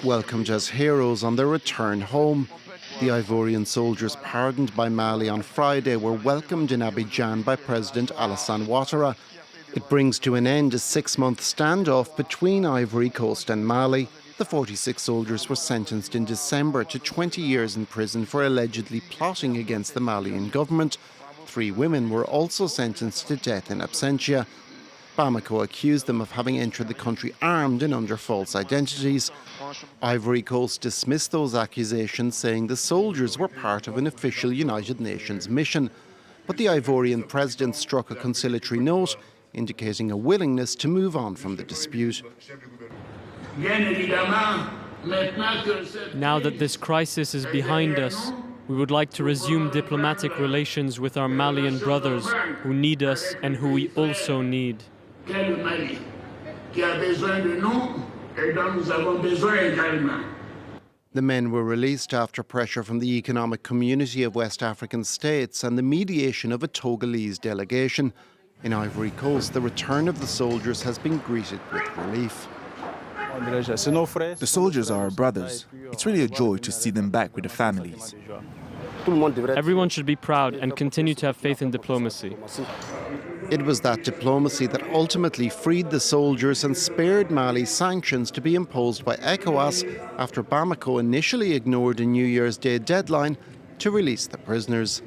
welcomed as heroes on their return home. The Ivorian soldiers pardoned by Mali on Friday were welcomed in Abidjan by President Alassane Ouattara. It brings to an end a 6-month standoff between Ivory Coast and Mali. The 46 soldiers were sentenced in December to 20 years in prison for allegedly plotting against the Malian government. 3 women were also sentenced to death in absentia. Bamako accused them of having entered the country armed and under false identities. Ivory Coast dismissed those accusations, saying the soldiers were part of an official United Nations mission. But the Ivorian president struck a conciliatory note, indicating a willingness to move on from the dispute. Now that this crisis is behind us, we would like to resume diplomatic relations with our Malian brothers who need us and who we also need. The men were released after pressure from the Economic Community of West African States and the mediation of a Togolese delegation. In Ivory Coast, the return of the soldiers has been greeted with relief. The soldiers are our brothers. It's really a joy to see them back with their families. Everyone should be proud and continue to have faith in diplomacy. It was that diplomacy that ultimately freed the soldiers and spared Mali sanctions to be imposed by ECOWAS after Bamako initially ignored a New Year's Day deadline to release the prisoners.